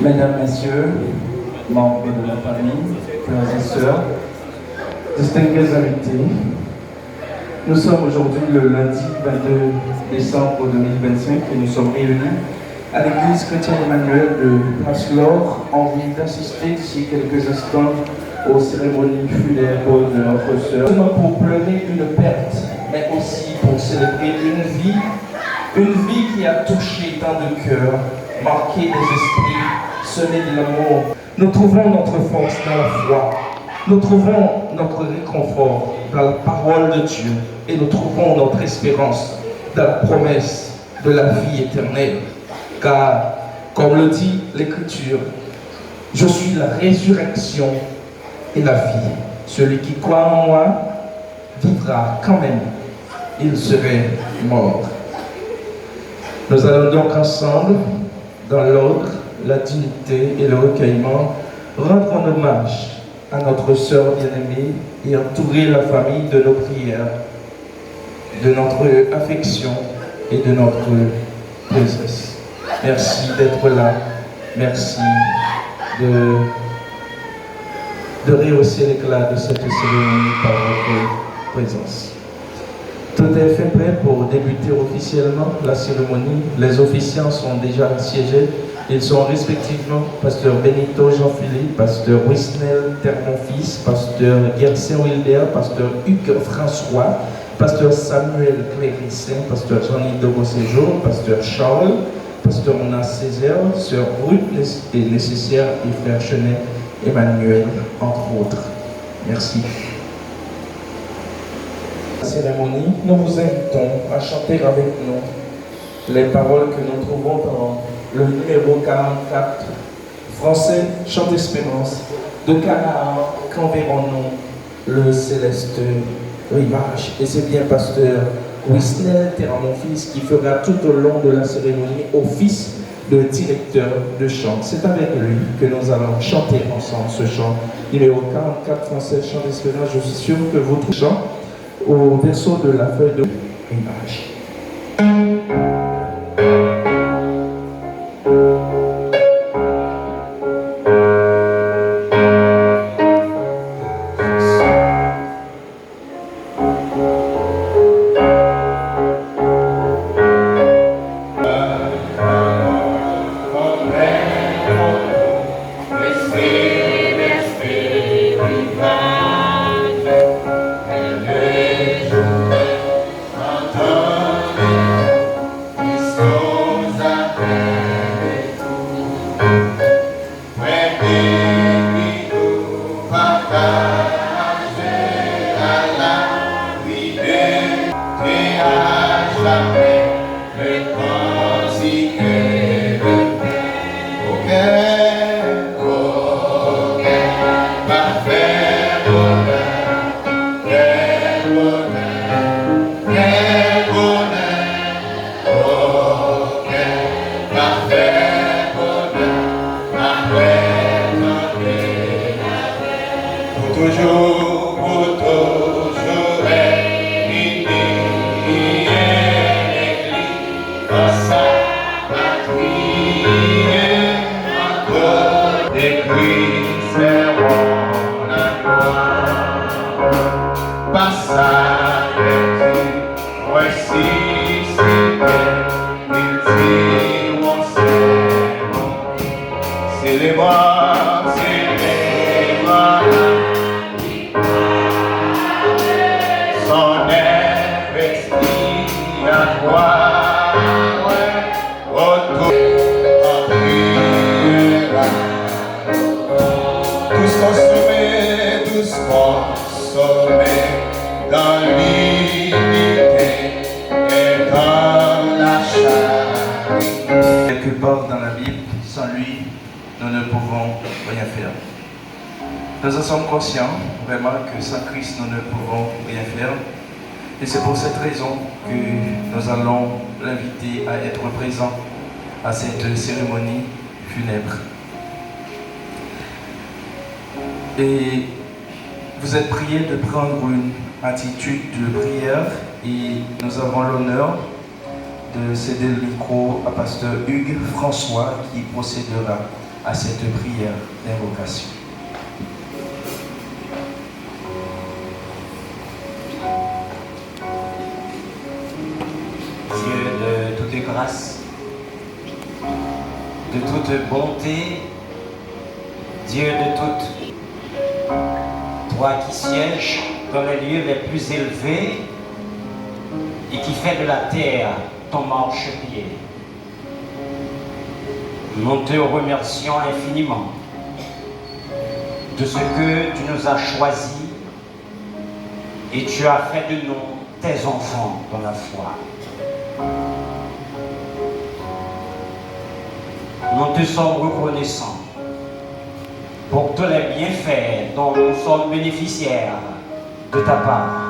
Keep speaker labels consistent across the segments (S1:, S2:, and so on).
S1: Mesdames, Messieurs, membres de la famille, frères et sœurs, distingués invités, nous sommes aujourd'hui le lundi 22 décembre 2025 et nous sommes réunis à l'église chrétienne Emmanuel de Passe-Laure en vue d'assister d'ici quelques instants aux cérémonies funèbres de notre sœur. Non seulement pour pleurer une perte, mais aussi pour célébrer une vie qui a touché tant de cœurs, marqué des esprits, semé de l'amour. Nous trouvons notre force dans la foi. Nous trouvons notre réconfort dans la parole de Dieu et nous trouvons notre espérance dans la promesse de la vie éternelle. Car, comme le dit l'Écriture, je suis la résurrection et la vie. Celui qui croit en moi vivra quand même. Il serait mort. Nous allons donc ensemble, dans l'ordre, la dignité et le recueillement, rendre un hommage à notre sœur bien-aimée et entourer la famille de nos prières, de notre affection et de notre présence. Merci d'être là. Merci de rehausser l'éclat de cette cérémonie par votre présence. Tout est fait prêt pour débuter officiellement la cérémonie. Les officiants sont déjà assiégés. Ils sont respectivement pasteur Benito Jean-Philippe, pasteur Wisnel Termonfils, pasteur Gersen Wilder, pasteur Hugues François, pasteur Samuel Clérissin, pasteur Jean-Yves de Beauséjour, pasteur Charles, pasteur Mona Césaire, sœur Ruth et nécessaire et frère Chenet Emmanuel, entre autres. Merci. Cérémonie, nous vous invitons à chanter avec nous les paroles que nous trouvons dans le numéro 44, français, chant d'espérance, de Canaan, qu'enverrons-nous le céleste rivage. Et c'est bien pasteur Wisnel Termonfils qui fera tout au long de la cérémonie office de directeur de chant. C'est avec lui que nous allons chanter ensemble ce chant. Numéro 44, français, chant d'espérance. Je suis sûr que votre chant au verso de la feuille de image. Nous en sommes conscients vraiment que sans Christ nous ne pouvons rien faire. Et c'est pour cette raison que nous allons l'inviter à être présent à cette cérémonie funèbre. Et vous êtes priés de prendre une attitude de prière et nous avons l'honneur de céder le micro à pasteur Hugues François qui procédera à cette prière d'invocation.
S2: Dieu de toute grâce, de toute bonté, Dieu de toute, toi qui sièges dans les lieux les plus élevés et qui fais de la terre ton marchepied. Nous te remercions infiniment de ce que tu nous as choisis et tu as fait de nous tes enfants dans la foi. Nous te sommes reconnaissants pour tous les bienfaits dont nous sommes bénéficiaires de ta part.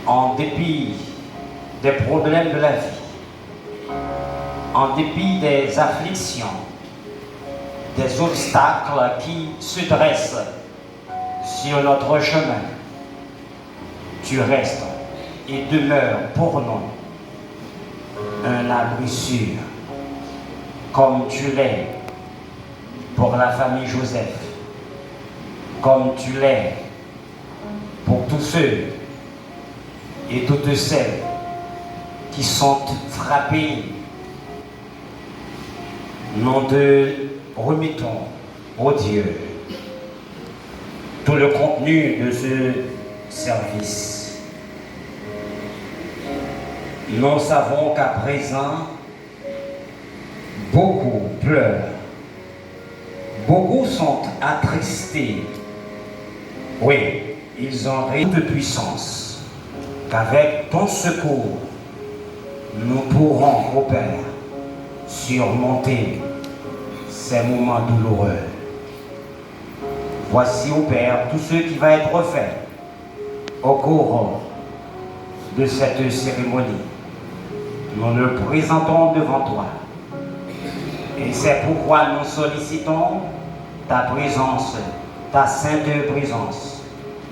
S2: En dépit des problèmes de la vie, en dépit des afflictions, des obstacles qui se dressent sur notre chemin, tu restes et demeures pour nous un abri sûr, comme tu l'es pour la famille Joseph, comme tu l'es pour tous ceux et toutes celles qui sont frappés. Nous te remettons, ô Dieu, tout le contenu de ce service. Nous savons qu'à présent, beaucoup pleurent, beaucoup sont attristés. Oui, ils ont ri de puissance, qu'avec ton secours, nous pourrons, ô Père, surmonter ces moments douloureux. Voici, ô Père, tout ce qui va être fait au cours de cette cérémonie. Nous le présentons devant toi. Et c'est pourquoi nous sollicitons ta présence, ta sainte présence.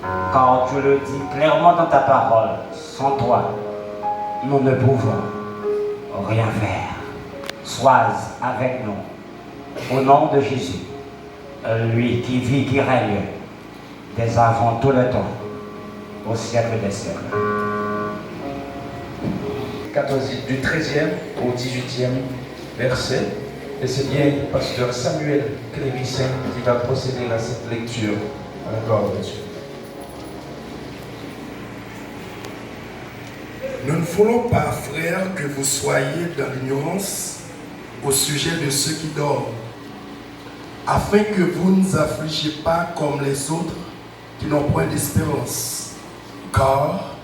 S2: Car tu le dis clairement dans ta parole, sans toi, nous ne pouvons rien faire. Sois avec nous, au nom de Jésus, lui qui vit, qui règne, dès avant tout le temps, au siècle des siècles.
S1: Du 13e au 18e verset. Et c'est bien pasteur Samuel Clévissin qui va procéder à cette lecture à la gloire de Dieu.
S3: Nous ne voulons pas, frères, que vous soyez dans l'ignorance au sujet de ceux qui dorment, afin que vous ne vous affligiez pas comme les autres qui n'ont point d'espérance. Car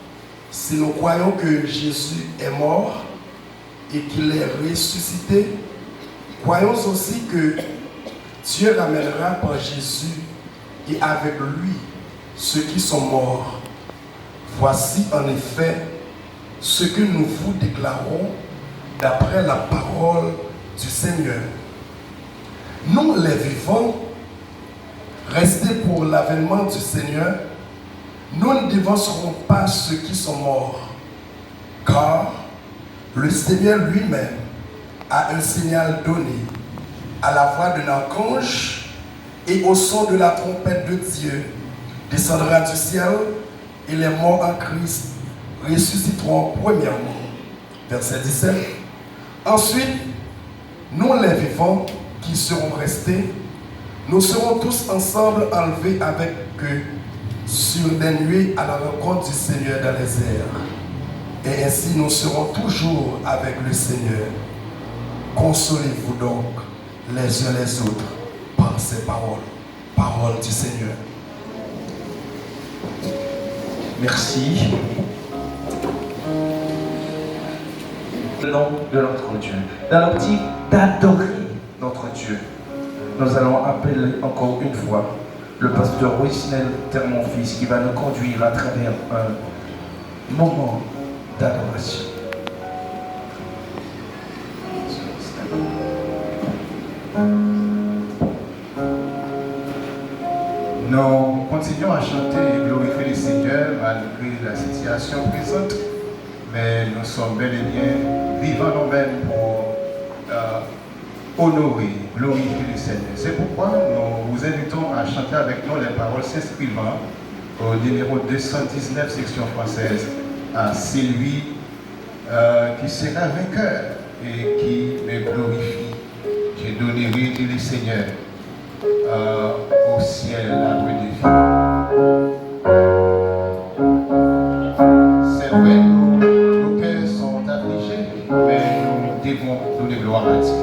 S3: si nous croyons que Jésus est mort et qu'il est ressuscité, croyons aussi que Dieu ramènera par Jésus et avec lui ceux qui sont morts. Voici en effet ce que nous vous déclarons d'après la parole du Seigneur. Nous les vivants, restés pour l'avènement du Seigneur, nous ne dévancerons pas ceux qui sont morts, car le Seigneur lui-même a un signal donné à la voix d'un archange et au son de la trompette de Dieu descendra du ciel et les morts en Christ ressusciteront premièrement. Verset 17. Ensuite, nous les vivants qui serons restés, nous serons tous ensemble enlevés avec eux sur des nuées à la rencontre du Seigneur dans les airs. Et ainsi nous serons toujours avec le Seigneur. Consolez-vous donc les uns les autres par ces paroles. Paroles du Seigneur.
S1: Merci. Le nom de notre Dieu. Dans l'optique d'adorer notre Dieu, nous allons appeler encore une fois le pasteur Wisnel Termonfils qui va nous conduire à travers un moment d'adoration.
S4: Nous continuons à chanter et glorifier le Seigneur malgré la situation présente, mais nous sommes bel et bien vivants nous-mêmes pour honorer, glorifier le Seigneur. C'est pourquoi nous vous invitons à chanter avec nous les paroles s'inscrivant au numéro 219, section française, à celui qui sera vainqueur et qui me glorifie. J'ai donné, oui, dit le Seigneur, au ciel l'arbre de vie. C'est vrai, nos cœurs sont affligés, mais nous devons donner gloire à Dieu.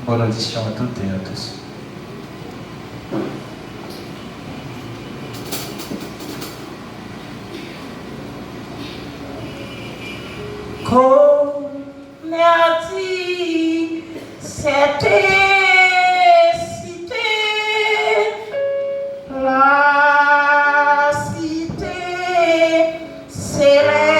S1: Bonne audition à toutes et à tous.
S5: Merci, c'était cité, la cité céleste.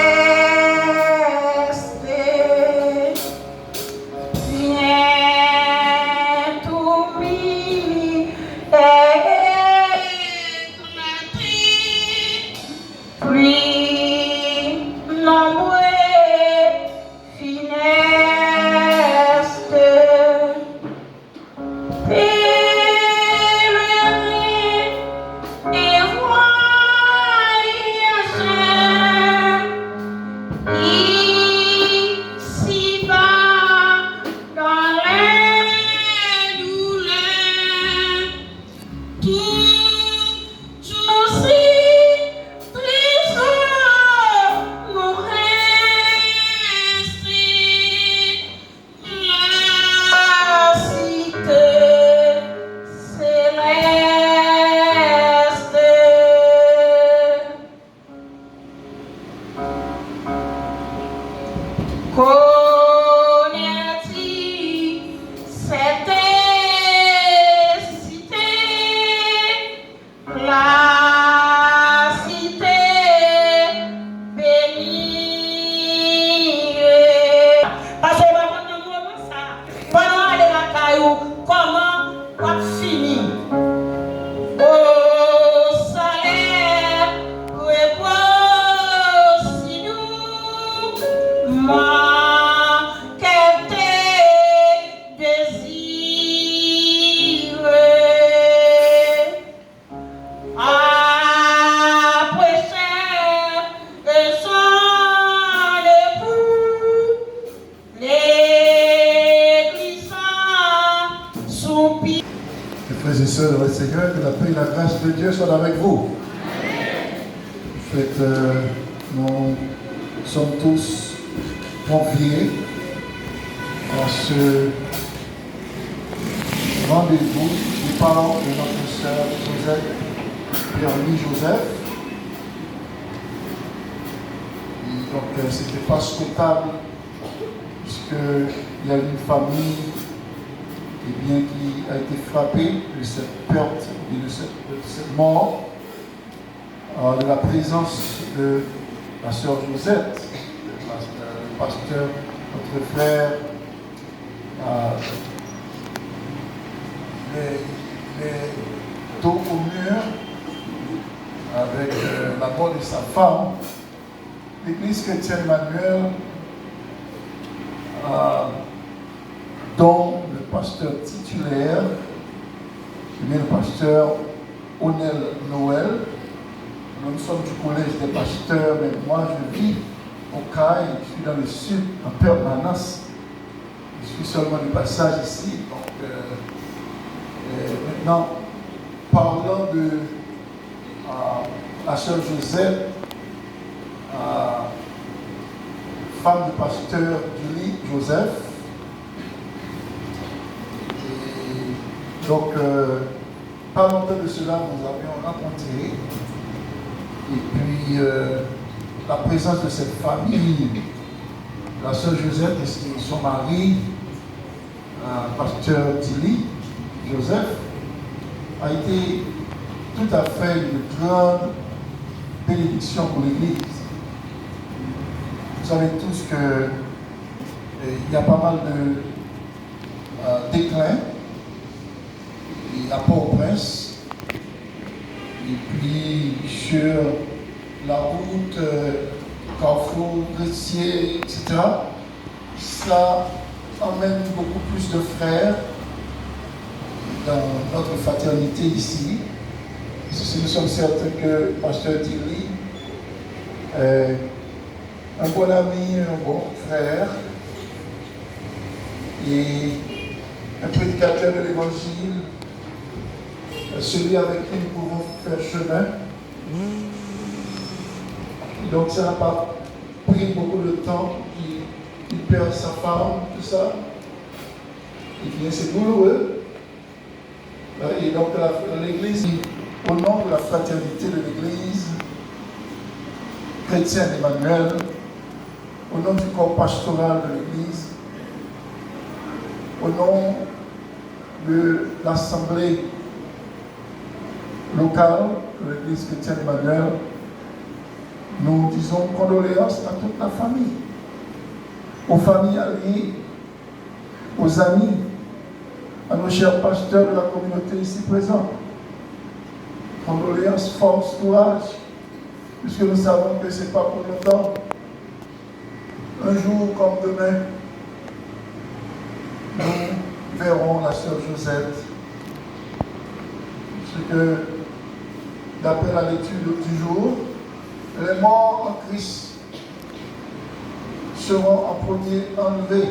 S6: Frères et sœurs dans le Seigneur, que la paix et la grâce de Dieu soient avec vous. En fait, nous sommes tous conviés à ce rendez-vous du parent de notre sœur Joseph, Pierre-Louis Joseph. Et donc, ce n'était pas souhaitable, puisqu'il y a une famille qui a été frappée de cette perte et de cette mort, de la présence de la sœur Josette, le pasteur, notre frère, les dos au mur, avec la mort de sa femme. L'église chrétienne Emmanuel, dont le pasteur titulaire, le pasteur Onel Noël. Nous sommes du collège des pasteurs, mais moi je vis au CAI, je suis dans le sud en permanence. Je suis seulement de passage ici. Donc, maintenant, parlant de la sœur Joseph, femme du pasteur Julie Joseph. Et donc, pas longtemps de cela, nous avions rencontré. Et puis, la présence de cette famille, la sœur Joseph et son mari, pasteur Tilly Joseph, a été tout à fait une grande bénédiction pour l'Église. Vous savez tous qu'il y a pas mal de déclins à Port-au-Prince, et puis sur la route Carrefour, Gressier, etc. Ça emmène beaucoup plus de frères dans notre fraternité ici. Nous sommes certains que Pasteur Tilly, un bon ami, un bon frère, et un prédicateur de l'Évangile, celui avec qui nous pouvons faire chemin. Donc ça n'a pas pris beaucoup de temps, il perd sa femme, tout ça. Et bien c'est douloureux. Et donc l'Église, au nom de la fraternité de l'Église chrétienne Emmanuel, au nom du corps pastoral de l'Église, au nom de l'Assemblée locale de l'Église chrétienne Emmanuel, nous disons condoléances à toute la famille, aux familles alliées, aux amis, à nos chers pasteurs de la communauté ici présents. Condoléances, force, courage, puisque nous savons que ce n'est pas pour longtemps. Un jour comme demain, nous verrons la sœur Josette. Parce que, d'après la lecture du jour, les morts en Christ seront en premier enlevés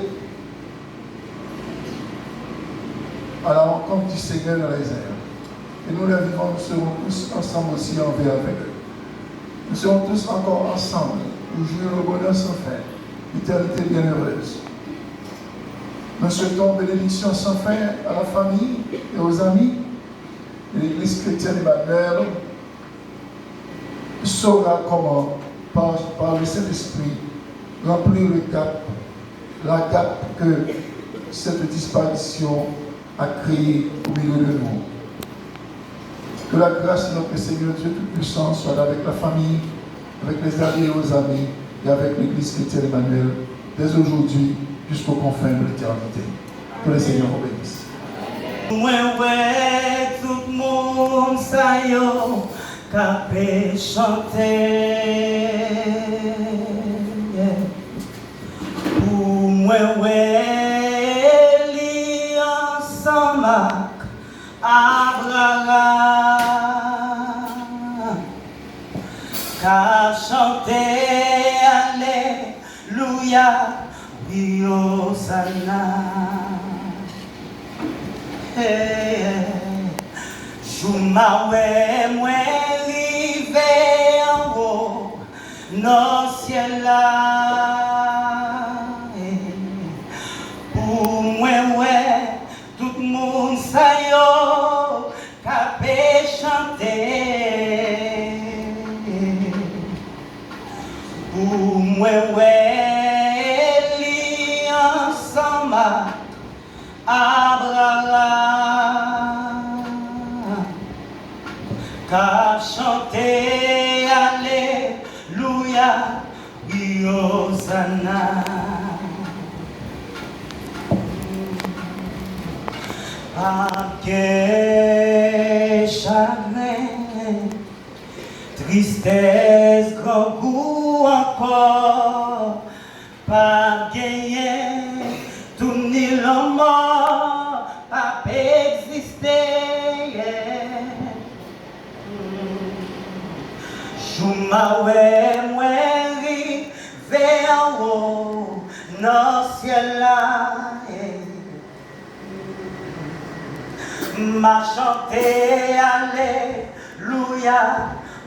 S6: à la rencontre du Seigneur dans les airs. Et nous les vivants, nous serons tous ensemble aussi envers avec eux. Nous serons tous encore ensemble pour jouir le bonheur sans fin, l'éternité bienheureuse. Nous souhaitons bénédiction sans fin à la famille et aux amis. Et l'Église chrétienne Emmanuel saura comment, par le Saint-Esprit, remplir le gap, la gap que cette disparition a créé au milieu de nous. Que la grâce de notre Seigneur Dieu Tout-Puissant soit avec la famille, avec les alliés et aux amis, et avec l'Église chrétienne Emmanuel, dès aujourd'hui jusqu'aux confins de l'éternité. Que le Seigneur vous bénisse.
S5: Ouais, tout le monde ça y est, capé chanter. Pour moi, ouais, li ensemble, Abraham, qu'a chanté Alléluia, oui, Hosanna. Joumawe mwen rive en haut, non ciel là. Pour moi, ouais, tout le monde sa yo, capé chanter. Pour moi, ouais, li ensemble, Abraham. Qu'a chanté Alléluia, oui, Hosanna. Pas que chagrin, tristesse, grand goût encore, pas gagné, tout ni l'homme, pas exister. Joumawe mwen rive en haut, non ciel là. M'a chanté Alléluia,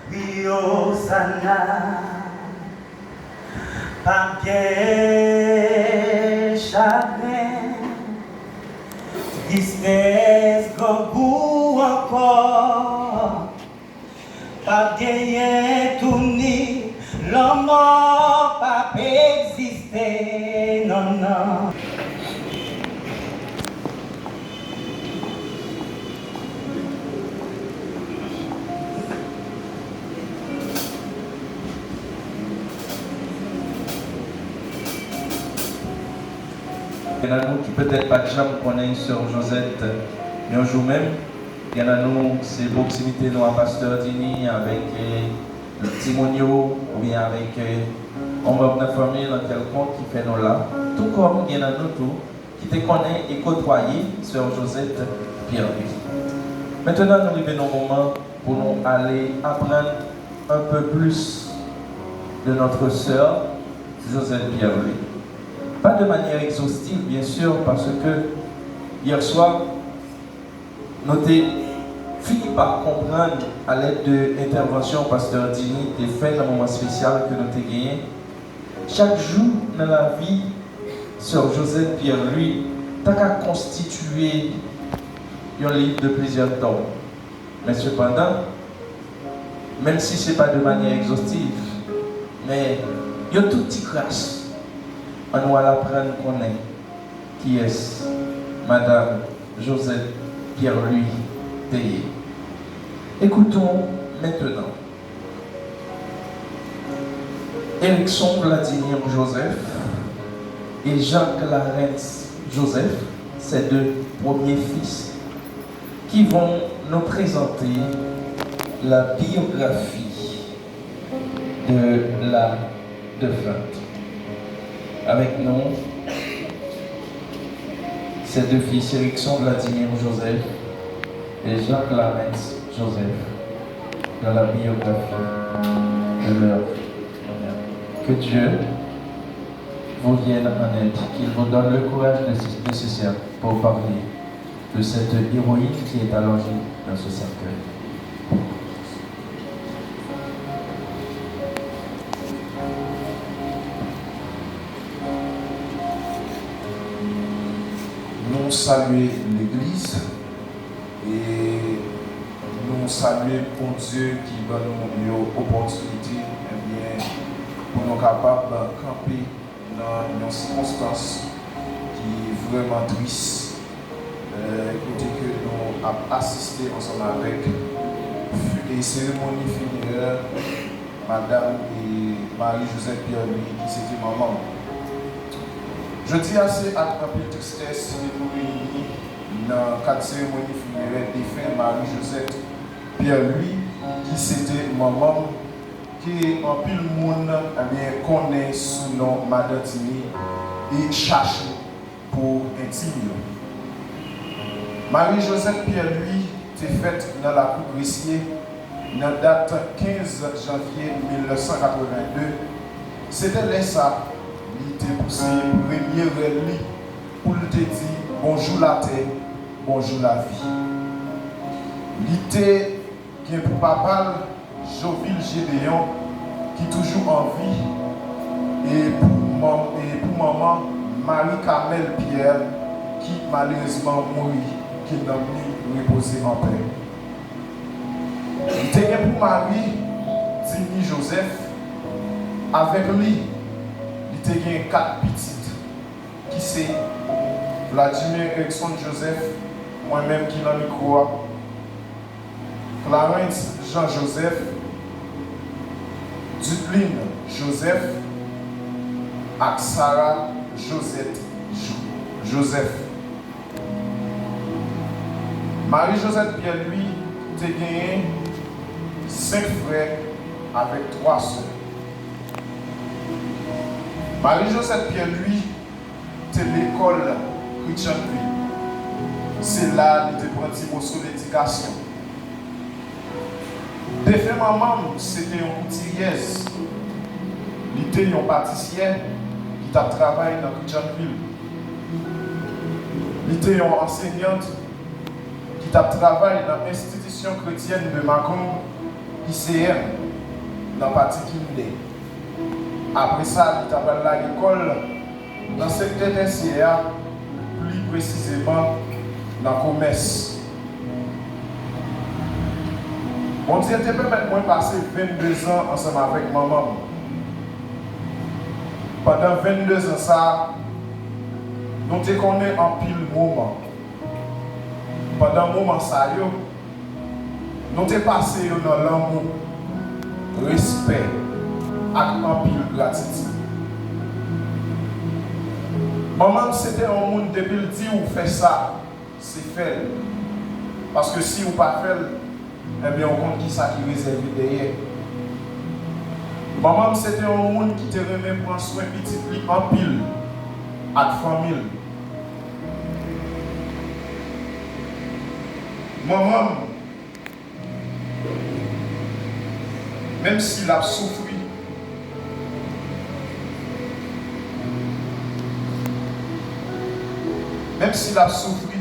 S5: oui Hosanna. Pas de chagrin, tristesse, grand goût encore. Pas gagné tout ni l'homme pas exister, non, non.
S1: Il y en a nous qui peut-être pas de jamais connaissent Sœur Josette, mais un jour même, il y en a nous, c'est proximité nous à Pasteur Dini avec le Timonio ou bien avec on va de famille dans quelconque qui fait nous là. Tout comme il y en a nous tous qui te connaissent et côtoyer Sœur Josette Pierre-Louis. Maintenant, nous arrivons au moment pour nous aller apprendre un peu plus de notre sœur Josette Pierre-Louis. Pas de manière exhaustive, bien sûr, parce que hier soir, nous avons fini par comprendre, à l'aide de l'intervention Pasteur Dini, des faits d'un moment spécial que nous avons gagné. Chaque jour dans la vie, Sœur Josette Pierre-Louis a constitué un livre de plusieurs tomes. Mais cependant, même si ce n'est pas de manière exhaustive, mais il y a tout petit crash. On va l'apprendre qu'on est. Qui est Madame Josette Pierre-Louis Théier. Écoutons maintenant Erickson Vladimir Joseph et Jacques Larentz Joseph, ses deux premiers fils, qui vont nous présenter la biographie de la défunte. Avec nous, ces deux fils, Erickson Vladimir Joseph et Jacques Larentz Joseph, dans la biographie de leur mère. Que Dieu vous vienne en aide, qu'il vous donne le courage nécessaire pour parler de cette héroïne qui est allongée dans ce cercueil.
S7: Nous saluons l'Église et nous saluons pour Dieu qui va nous l'opportunité pour nous capables de camper dans une circonstance qui est vraiment triste. Écoutez que nous avons assisté ensemble avec les cérémonies funéraires Madame et Marie-Josette Pierre-Louis qui c'était maman. Je dis assez à un peu de tristesse de nous réunir dans le cadre de cérémonie funéraire défunt Marie-Josette Pierre-Louis qui c'était maman qui en pile monde connaît sous le nom Madame Tini et cherche pour intime. Marie-Josette Pierre-Louis était faite dans la cour Gressier dans la date 15 janvier 1982. C'était là ça. Il était poussé premier relais pour te dire bonjour la terre, bonjour la vie. Il était qui pour papa Joville Gédéon qui toujours en vie et pour maman Marie-Camille Pierre qui malheureusement mourit, qui n'a plus reposé en paix. Il était pour Marie Dini Joseph. Avec lui, il était 4 petites qui c'est Vladimir Alexandre Joseph, moi-même qui dans le micro, Clarence Jean-Joseph, Duplin Joseph, et Sarah Joseph. Marie-Joseph Pierre, lui, a gagné 5 frères avec 3 sœurs. Marie-Joseph Pierre, lui, c'était l'école chrétienne. C'est là qu'il était pris pour l'éducation. De fait, maman, c'était une couturière. Il était une pâtissière qui a travaillé dans Christianville. Il était une enseignante qui a travaillé dans l'institution chrétienne de Macomb, ICM, dans le parti Kindé. Après ça, il a travaillé à l'école dans le secteur tertiaire, plus précisément dans le commerce. Mon Dieu, tu peux mettre moi passer 22 ans ensemble avec maman. Pendant 22 ans, ça, nous te connaissons en pile moment. Pendant un moment, ça, nous te passé dans l'amour, respect, et en pile gratitude. Maman, c'était un monde depuis le dit où fait ça, c'est fait. Parce que si vous ne pas fait, eh bien, on compte qui ça qui réserve derrière. Maman, c'était un monde qui te remet pour un soin petit en pile, avec famille. Maman, même s'il a souffert, même s'il a souffert,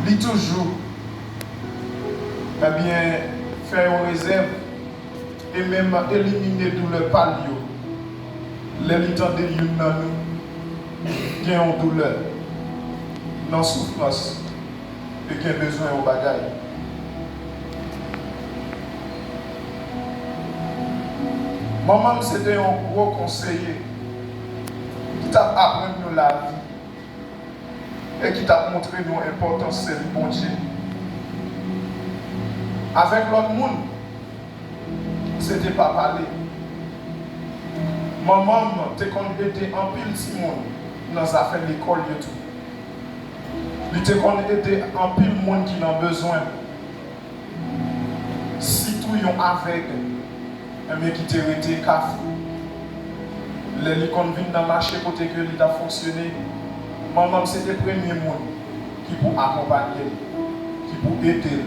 S7: il toujours faire une réserve et même éliminer douleur par lui. Les temps de une dans nous, qui ont douleur, dans souffrance et qui ont besoin de bagaille. Maman, c'était un gros conseiller qui t'a appris nous la vie et qui t'a montré nous l'importance de bon Dieu. Avec l'autre monde, c'était pas parler. Maman, t'es été en pile de monde dans les affaires de l'école et tout. Il t'es été en pile de monde qui a besoin. Si tout est avec, mais qui t'a été café. Les icônes viennent dans le marché pour que l'État a fonctionné. Maman, c'était le premier monde qui peut accompagner, qui peut aider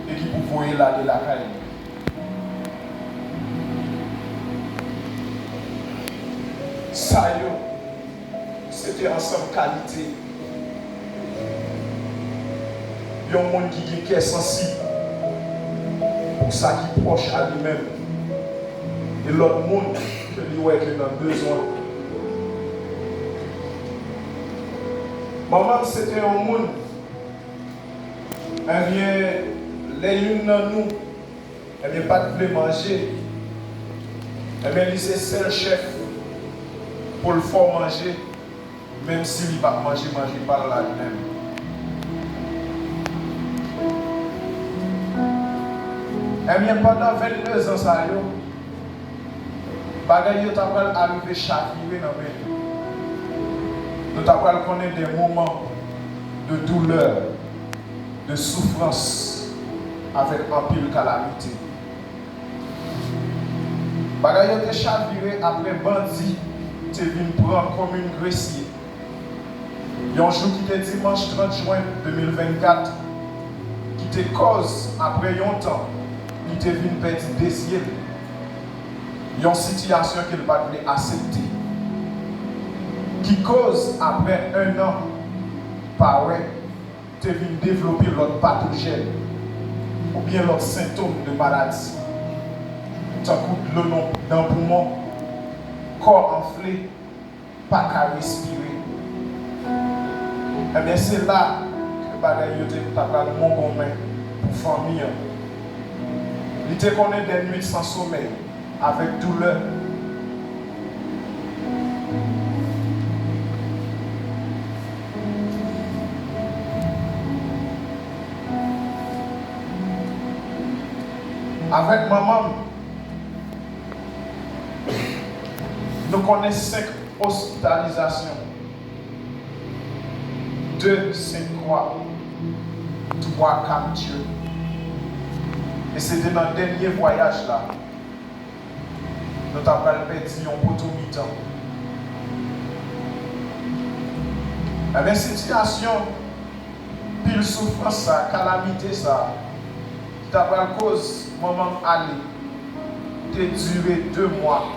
S7: et qui peut voir là de la caille. Ça, c'était ensemble qualité. Il y a un monde qui est sensible pour ça qui est proche à lui-même. Et l'autre monde que lui a besoin. Maman, c'était un monde. Eh bien, les unes dans nous, eh bien, pas de manger. Eh bien, c'est seul chef pour le faire manger, même s'il ne va pas manger par là lui-même. Eh bien, pendant 22 ans, ça y est, bagaille t'a arrivé chavirer dans mes. Nous t'avons connaître des moments de douleur, de souffrance avec un pile calamité. Bagaille t'a chaviré après bandit, tu venu prendre comme une gressier. Il y a un jour qui était dimanche 30 juin 2024, qui te cause après un temps, qui te venu perdre des yeux. Il y a une situation qu'il va accepter. Qui cause après un an, pareil, te venu développer l'autre pathogène ou bien l'autre symptôme de maladie. Tant que le nom d'un poumon, corps enflé, pas qu'à respirer. Et bien c'est là que bagaille yote tapal mon bon main pour famille. Il te connaît des nuits sans sommeil, avec douleur. Avec maman, nous connaissons 5 hospitalisations, 2 Sainte-Croix, 3 Cap-Dieu. Et c'était dans le dernier voyage là, nous avons perdu un poteau mi-temps. Et bien, situation, pile souffrance, ça, calamité, ça, qui a cause, maman Ali, qui a duré 2 mois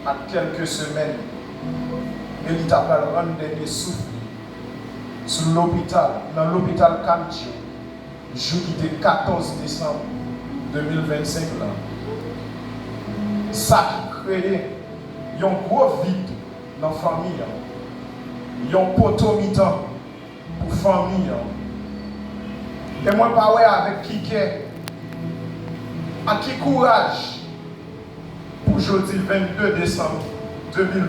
S7: à quelques semaines. Et il t'a rendu des souffles sur l'hôpital, dans l'hôpital Cap-Dieu, le jour qui était 14 décembre 2025 là. Ça qui crée un gros vide dans la famille. Un poteau mi-temps pour la famille. Et moi, pas ouais avec qui à qui courage pour jeudi 22 décembre 2020.